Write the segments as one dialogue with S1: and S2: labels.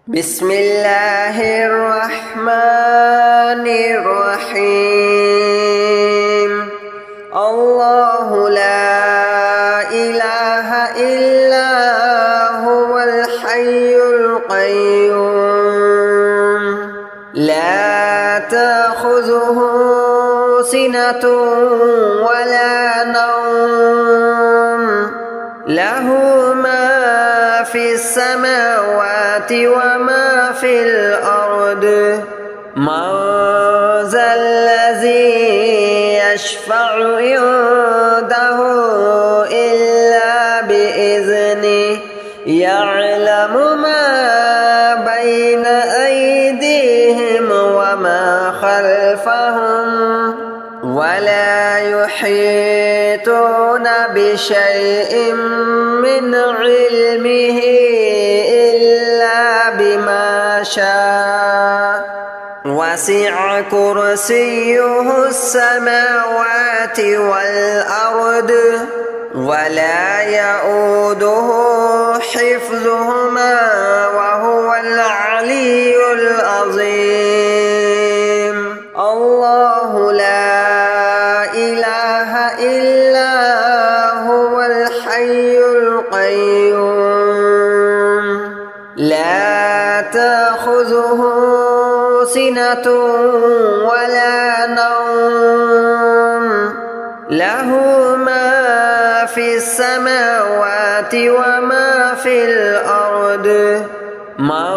S1: بسم الله الرحمن الرحيم. الله لا إله إلا هو الحي القيوم لا تأخذه سنة ولا نوم له ما في السماوات وما في الأرض من ذا الذي يشفع عنده إلا بإذنه يعلم ما بين أيديهم وما خلفهم ولا يحيطون بشيء من علمه إلا بما شاء وسع كرسيه السماوات والأرض ولا يؤوده حفظهما وهو العلي العظيم. الله لا إله إلا هو الحي القيوم لا تأخذه سنة ولا نوم له ما في السماوات وما في الأرض من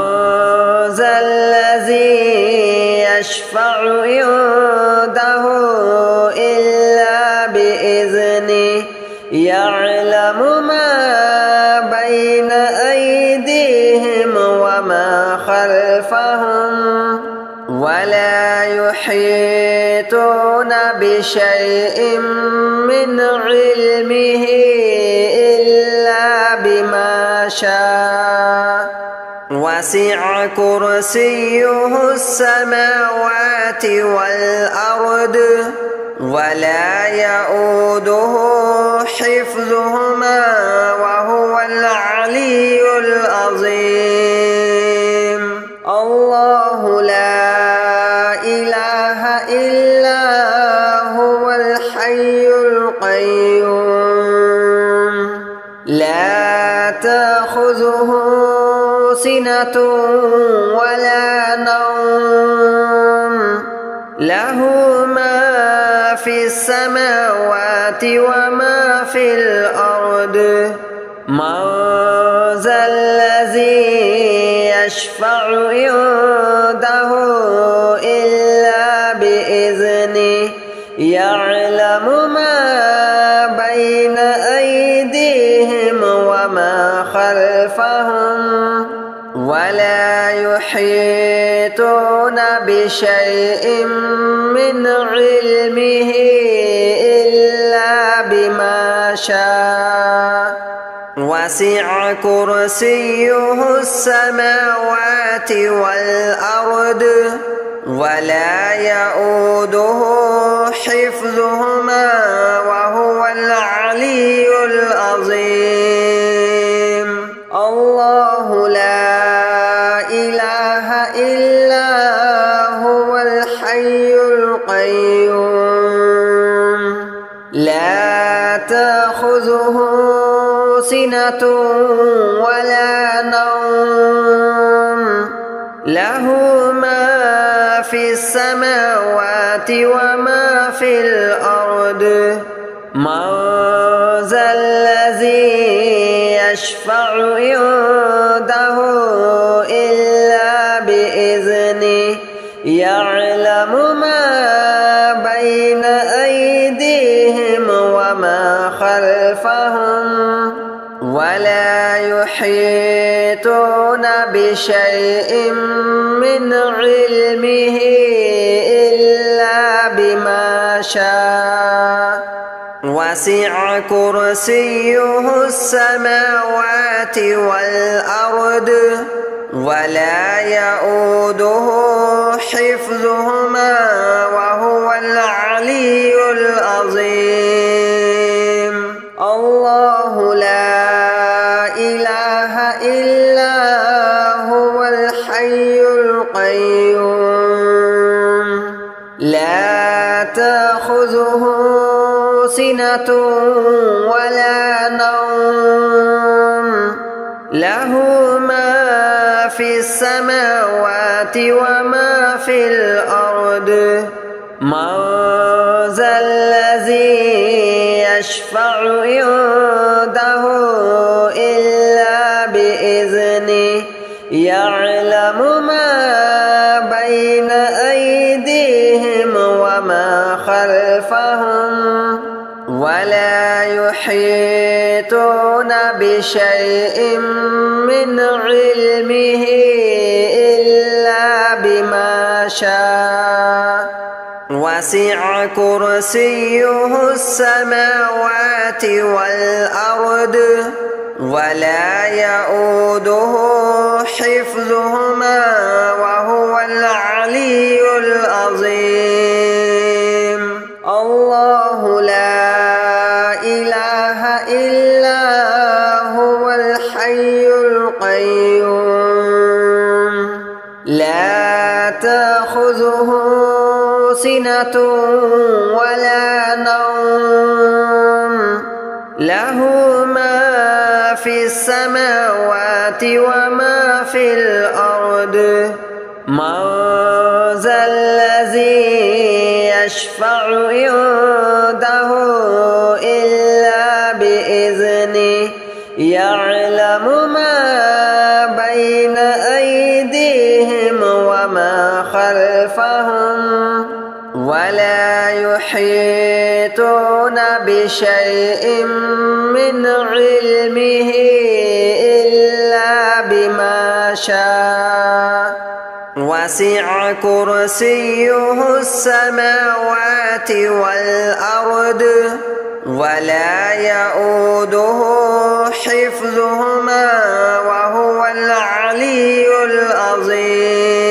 S1: ذا الذي يشفع عنده إلا بإذنه يعلم ما بين أيديهم وما خلفهم ولا يحيطون بشيء من علمه إلا بما شاء وسع كرسيه السماوات والأرض ولا يؤوده حفظهما وهو العلي العظيم. الله لا إله إلا هو الحي القيوم لا تأخذه سنة ولا نوم له ما في السماوات وما في الأرض من ذا الذي يشفع عنده إلا بإذنه يعلم ما بين أيديهم وما خلفهم ولا يحيطون بشيء من علمه إلا بما شاء وسع كرسيه السماوات والأرض ولا يؤوده حفظهما وهو العلي العظيم. الله لا إله إلا هو الحي القيوم لا تأخذه سنة ولا نوم له ما في السماوات وما في الأرض من ذا الذي يشفع عنده إلا بإذنه يعلم ما بين أيديهم وما خلفهم ولا يحيطون بشيء من علمه إلا بما شاء وسع كرسيه السماوات والأرض ولا يؤوده حفظهما وهو العلي العظيم. الله لا إله إلا هو الحي الحي القيوم لا تأخذه سنة ولا نوم له ما في السماوات وما في الأرض من ذا الذي يشفع عنده إلا بإذنه يعلم ما بين أيديهم وما خلفهم ولا يحيطون بشيء من علمه إلا بما شاء وسع كرسيه السماوات والأرض ولا يؤوده حفظهما وهو العلي العظيم الله لا إله إلا هو الحي القيوم لا تأخذه سنة ولا نوم له ما في السماوات وما في الأرض من ذا الذي يشفع عنده إلا بإذنه يعلم ما بين أيديهم وما خلفهم ولا يحيطون بشيء من علمه إلا بما شاء وسع كرسيه السماوات والأرض ولا يؤوده حفظهما وهو العلي العظيم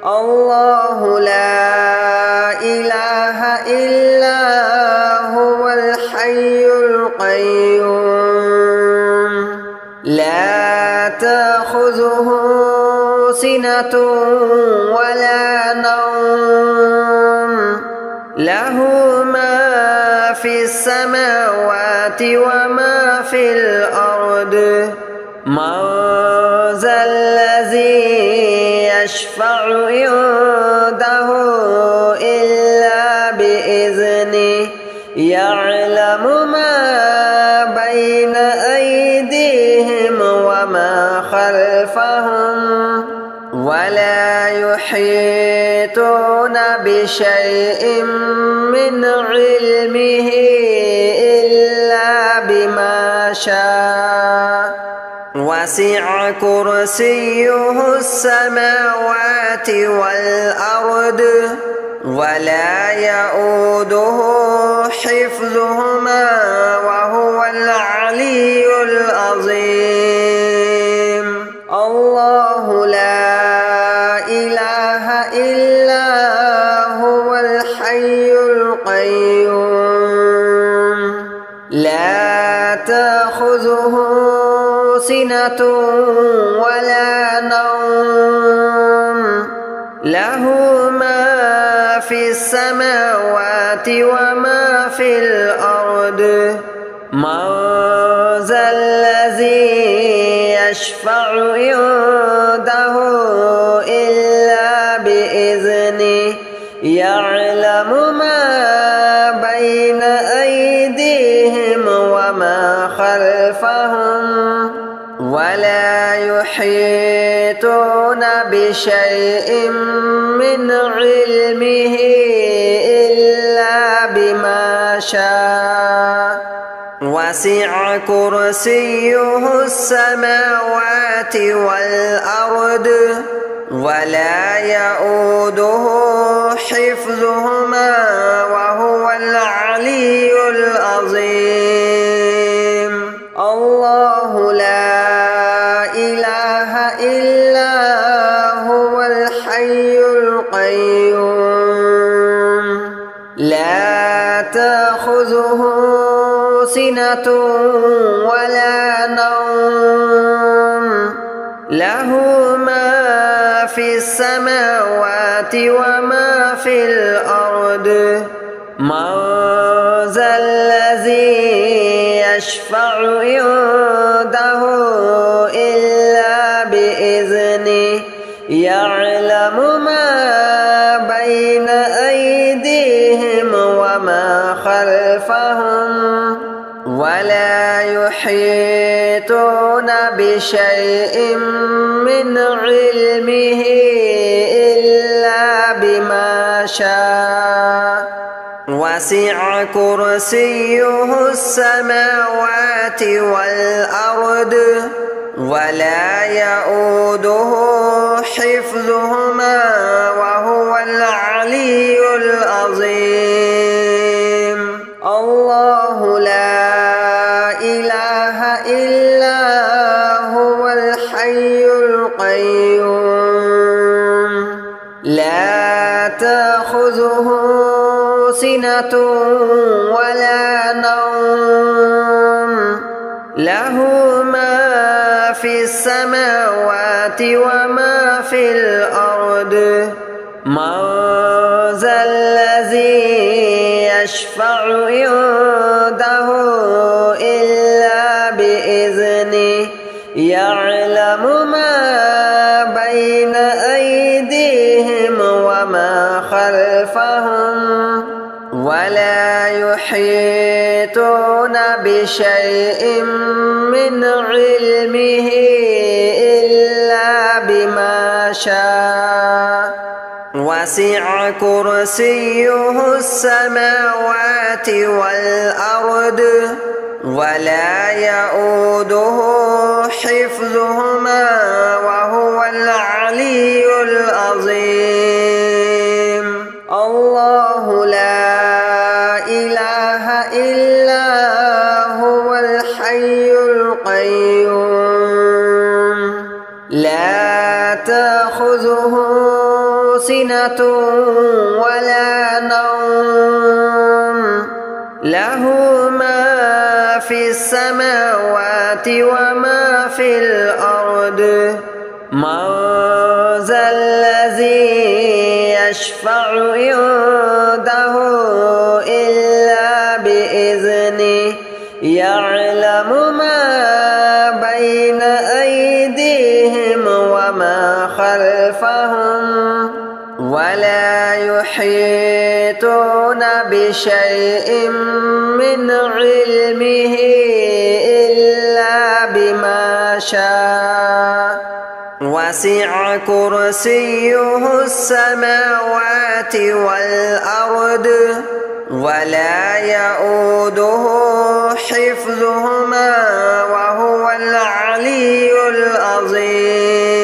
S1: الله لا إله إلا هو الحي القيوم لا تأخذه سنة ولا نوم له ما في السماوات وما في الأرض من ذا الذي يشفع عنده إلا بإذنه يعلم ما بين أيديهم وما خلفهم ولا يحيطون بشيء من علمه إلا بما شاء وسع كرسيه السماوات والأرض ولا يؤوده حفظهما وهو العلي العظيم الله لا إله إلا هو الحي القيوم لا تأخذه سنة ولا نوم له ما في السماوات وما في الأرض من ذا الذي يشفع عنده إلا بإذنه يعلم ما بين أيديهم وما خلفهم ولا يحيطون بشيء من علمه إلا بما شاء وسع كرسيه السماوات والأرض ولا يؤوده حفظهما وهو العلي العظيم الله لا إله إلا هو الحي القيوم لا تأخذه سنة ولا نوم له ما في السماوات وما في الأرض من ذا الذي يشفع عنده إلا بإذنه يعلم ما بين أيديهم وما خلفهم ولا يحيطون بشيء من علمه إلا بما شاء وسع كرسيه السماوات والأرض ولا يؤوده حفظهما وهو العلي العظيم الله لا إله إلا هو الحي القيوم لا تأخذه سنة ولا نوم له ما في السماوات وما في الأرض من ذا الذي يشفع عنده إلا بإذنه يعلم ما بين أيديهم وما خلفهم ولا يحيطون بشيء من علمه إلا بما شاء وسع كرسيه السماوات والأرض ولا يؤوده حفظهما وهو العلي العظيم الله لا إله إلا هو الحي القيوم لا تأخذه سنة ولا نوم له ما في السماوات وما في الأرض من ذا الذي يشفع عنده إلا بإذنه يعلم ما بين أيديهم وما خلفهم ولا يحيطون بشيء من علمه إلا بما شاء وسع كرسيه السماوات والأرض ولا يؤوده حفظهما وهو العلي العظيم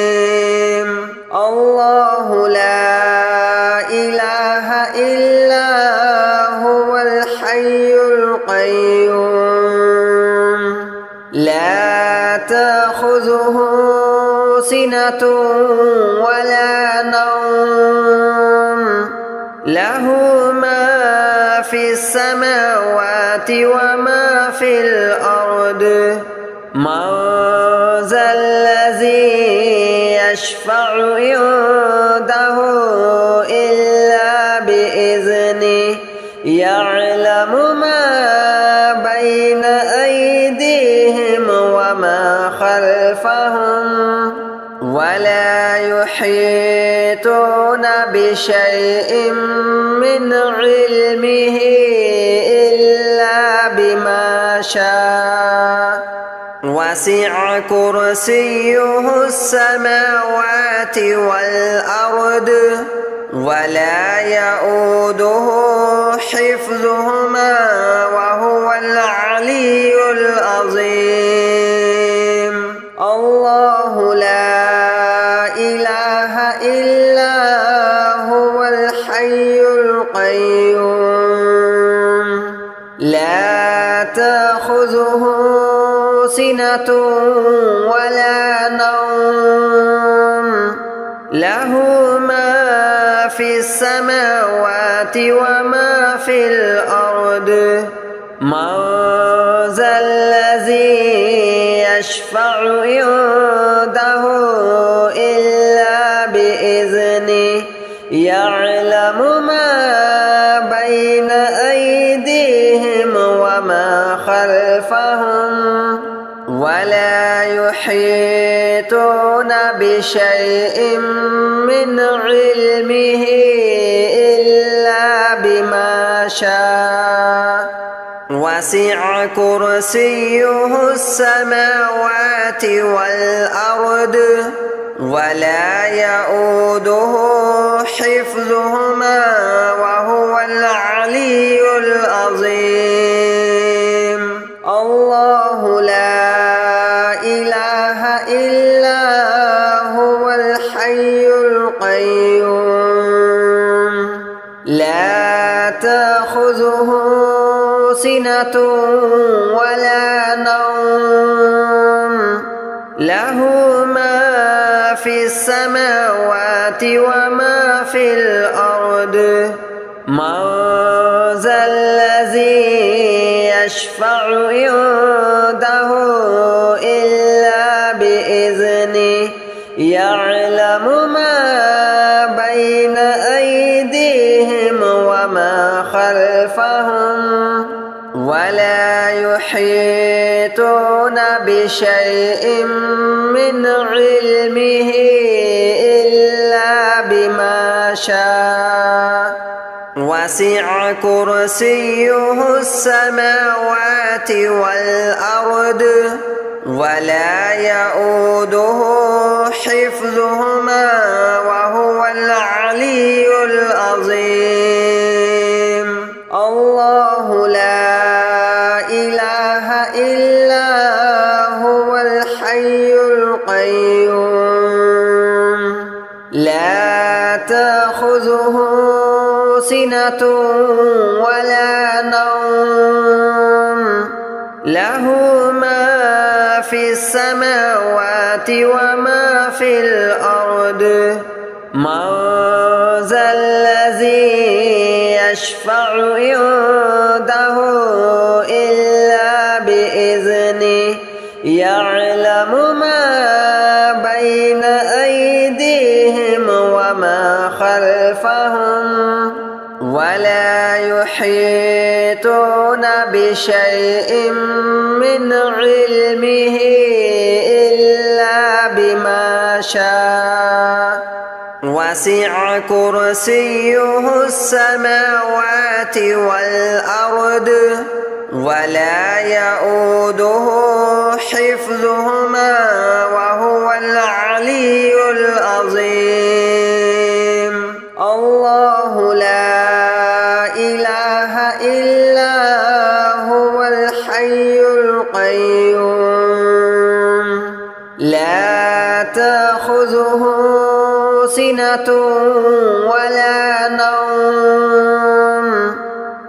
S1: الله لا إله إلا هو الحي القيوم لا تأخذه سنة ولا نوم له ما في السماوات وما في الأرض من ذا الذي يشفع عنده إلا بإذنه يعلم ما بين أيديهم وما خلفهم ولا يحيطون بشيء من علمه إلا بما شاء وسع كرسيه السماوات والأرض ولا يؤوده حفظهما وهو العلي العظيم الله لا إله إلا هو الحي القيوم لا تأخذه سنة ولا نوم له ما في السماوات وما في الأرض من ذا الذي يشفع عنده إلا بشيء من علمه إلا بما شاء وسع كرسيه السماوات والأرض ولا يؤوده حفظهما وهو العلي العظيم الله لا إله إلا هو الحي القيوم لا تأخذه سنة ولا نوم له ما في السماوات وما في الأرض من ذا الذي يشفع عنده إلا بإذنه يعلم ما بين أيديهم وما خلفهم ولا يحيطون بشيء من علمه إلا بما شاء وسع كرسيه السماوات والأرض ولا يؤوده حفظهما وهو العلي العظيم الله لا إله إلا هو الحي القيوم لا تأخذه سنة ولا نوم له ما في السماوات وما في الأرض من ذا الذي يشفع عنده إلا بإذنه يعلم ما بين أيديهم وما خلفهم ولا يحيطون بشيء من علمه إلا بما شاء وسع كرسيه السماوات والأرض ولا يؤوده حفظهما وهو العلي العظيم الله لا إله إلا هو الحي القيوم لا تأخذه سنة ولا نوم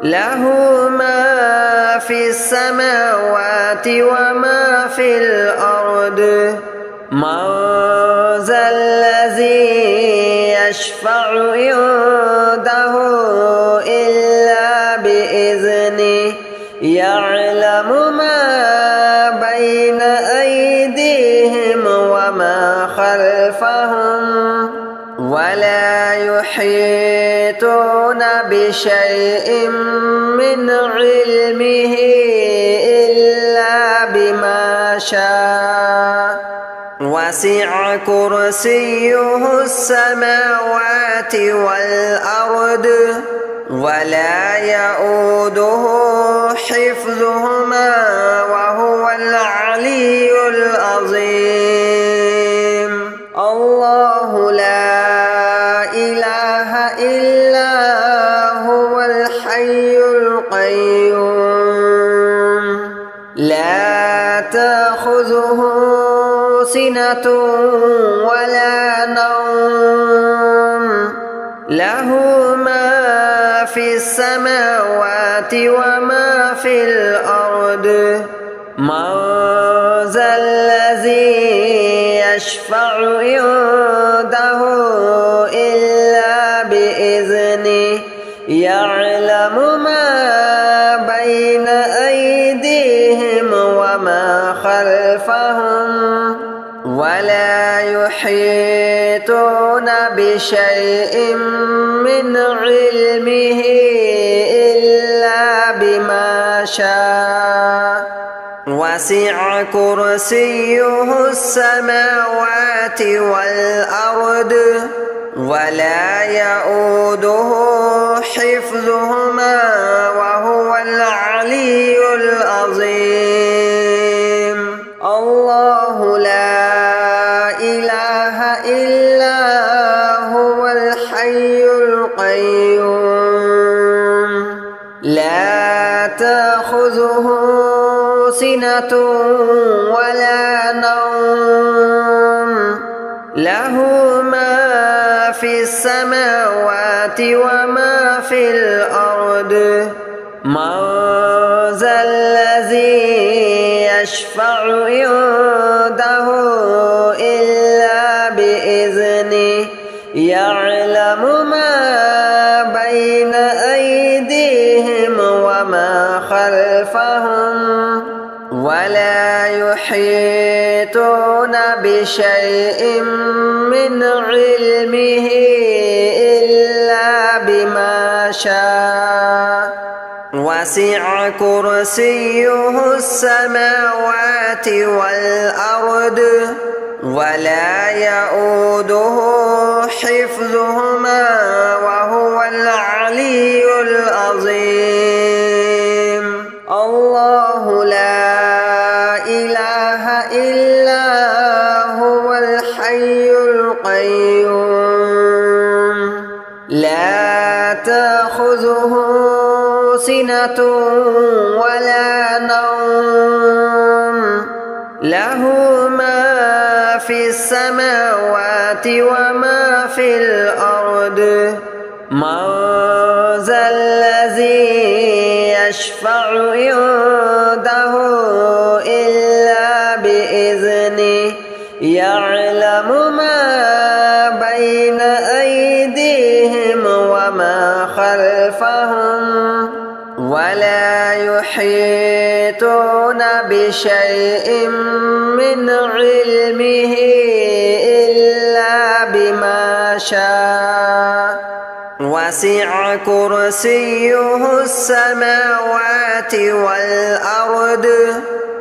S1: له ما في السماوات وما في الأرض من ذا الذي يشفع عنده إلا بإذنه يعلم ما بين أيديهم وما خلفهم ولا يحيطون بشيء من علمه إلا بما شاء وسع كرسيه السماوات والأرض ولا يؤوده حفظهما وهو العلي العظيم الله لا إله إلا هو الحي القيوم لا تأخذه سنة ولا نوم له ما في السماوات وما في الأرض من ذا الذي يشفع عنده إلا بإذنه يعلم ما بين أيديهم وما خلفهم ولا يحيطون بشيء من علمه إلا بما شاء وسع كرسيه السماوات والأرض ولا يؤوده حفظهما وهو العلي العظيم. الله لا إله إلا هو الحي القيوم لا تأخذه سنة ولا نوم له ما في السماوات وما في الأرض من ذا الذي يشفع عنده إلا بإذنه يعلم ما بين أيديهم وما خلفهم ولا يحيطون بشيء من علمه إلا بما شاء وسع كرسيه السماوات والأرض ولا يؤوده حفظهما وهو العلي العظيم. الله لا إله إلا هو الحي القيوم لا تأخذه سنة ولا نوم له ما في السماوات وما في الأرض من ذا الذي يشفع عنده إلا بإذنه يعلم ما بين أيديهم وما خلفهم ولا يحيطون بشيء من علمه إلا بما شاء وسع كرسيه السماوات والأرض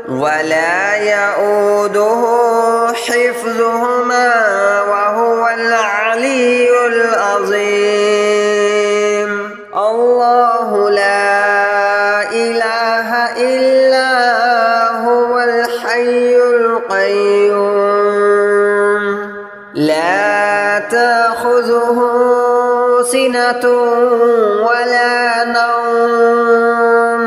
S1: ولا يؤوده حفظهما وهو العلي العظيم. الله لا إله إلا هو الحي القيوم لا تأخذه سنة ولا نوم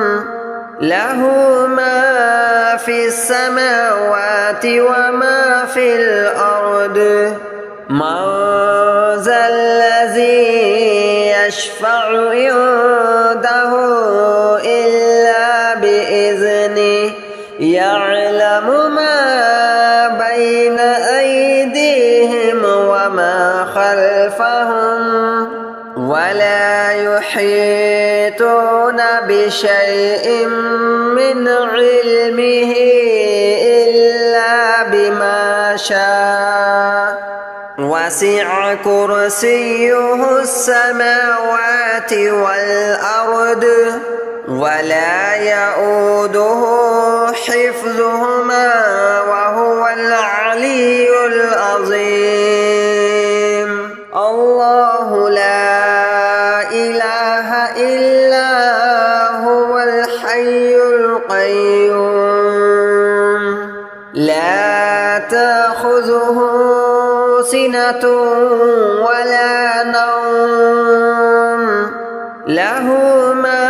S1: له ما في السماوات وما في الأرض من ذا الذي يشفع عنده إلا بإذنه يعلم ما بين أيديهم وما خلفهم ولا يحيطون بشيء من علمه إلا بما شاء وسع كرسيه السماوات والأرض ولا يؤوده حفظهما وهو العلي العظيم. الله لا إله إلا هو الحي القيوم لا تأخذه سنة ولا نوم له ما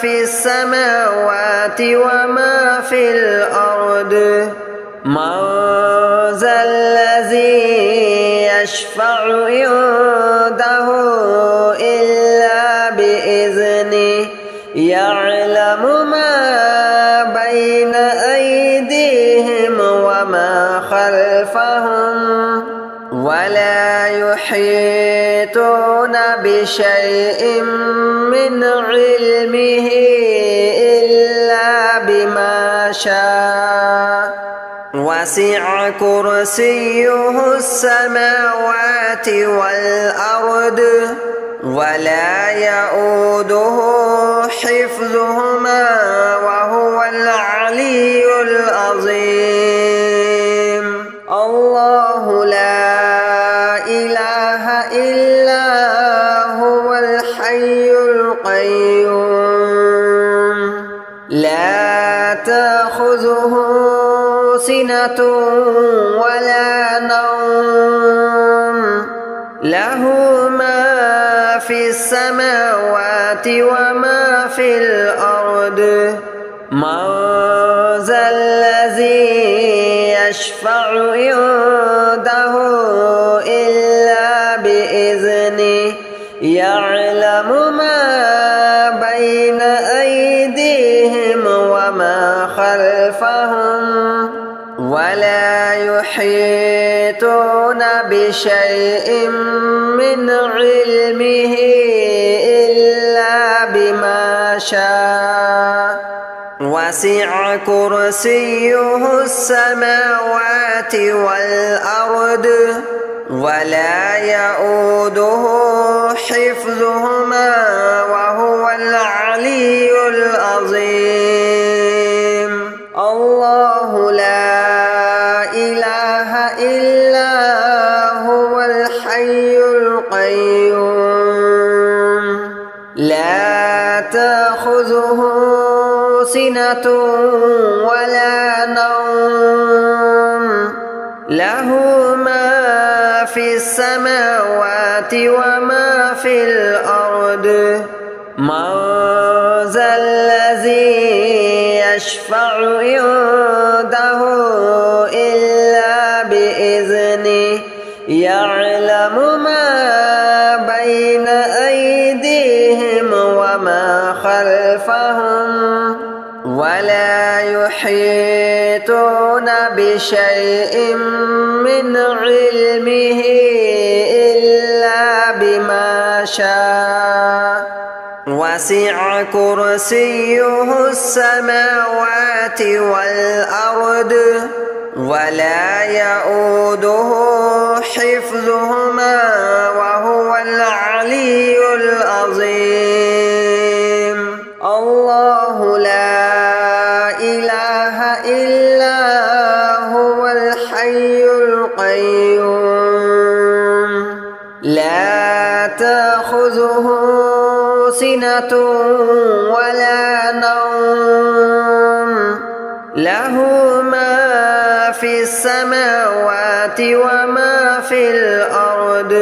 S1: في السماوات وما في الأرض من ذا الذي يشفع عنده إلا بإذنه يعلم ما بين أيديهم وما خلفهم ولا يحيطون بشيء من علمه إلا بما شاء وسع كرسيه السماوات والأرض ولا يؤوده حفظهما وهو العلي إلا هو الحي القيوم لا تأخذه سنة ولا نوم له ما في السماوات وما في الأرض من ذا الذي يشفع عنده إلا بإذنه يعلم ما بين أيديهم وما خلفهم ولا يحيطون بشيء من علمه إلا بما شاء وسع كرسيه السماوات والأرض ولا يؤوده حفظهما وهو العلي العظيم الله لا إله إلا هو الحي القيوم لا تأخذه سنة ولا نوم له ما في السماوات وما في الأرض من ذا الذي يشفع عنده إلا بإذنه يعلم ما بين أيديهم وما خلفهم ولا يحيطون بشيء من علمه إلا بما شاء وسع كرسيه السماوات والأرض ولا يؤوده حفظهما وهو العلي العظيم الله لا إله إلا هو الحي القيوم لا تأخذه سنة ولا نوم له ما في السماوات وما في الأرض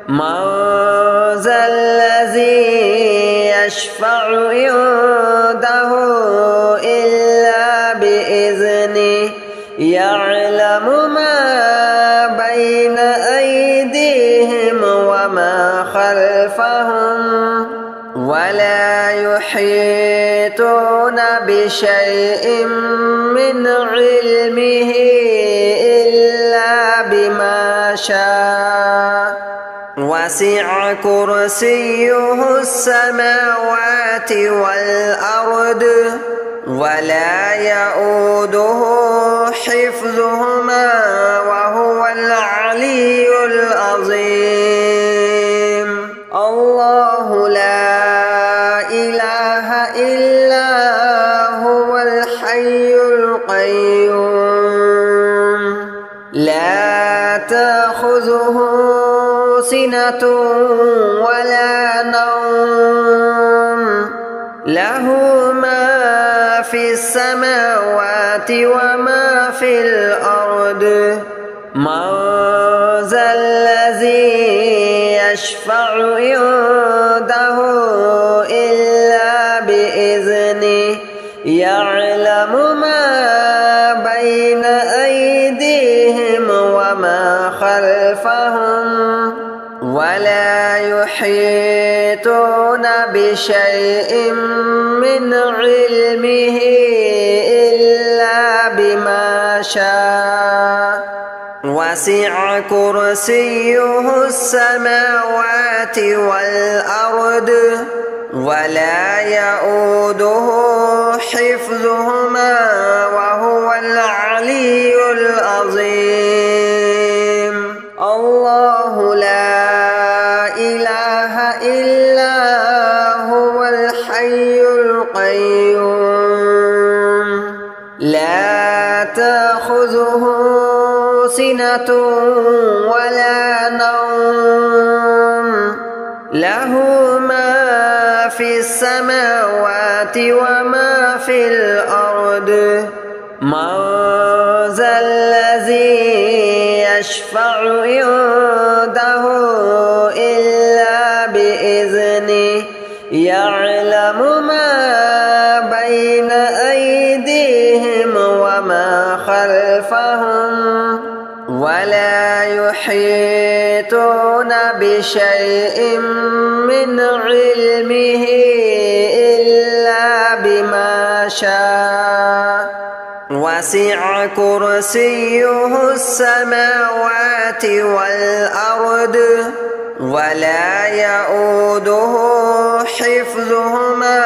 S1: من ذا الذي يشفع عنده إلا بإذنه يعلم ما بين أيديهم وما خلفهم ولا يحيطون بشيء من علمه إلا بما شاء وسع كرسيه السماوات والأرض ولا يؤوده حفظهما وهو العلي العظيم الله لا إله إلا هو الحي القيوم لا تأخذه سنة ولا نوم له ما في السماوات وما في الأرض من ذا الذي يشفع عنده إلا بإذنه يعلم ما بين أيديهم وما خلفهم ولا يحيطون بشيء من علمه إلا بما شاء وسع كرسيه السماوات والأرض ولا يؤوده حفظهما وهو العلي العظيم الله لا إله إلا هو الحي القيوم لا تأخذه سنة ولا نوم له ما في السماوات وما في الأرض من ذا الذي يشفع عنده إلا بإذنه يعلم ما بين أيديهم وما خلفهم ولا يحيطون بشيء من علمه إلا بما شاء وسع كرسيه السماوات والأرض ولا يؤوده حفظهما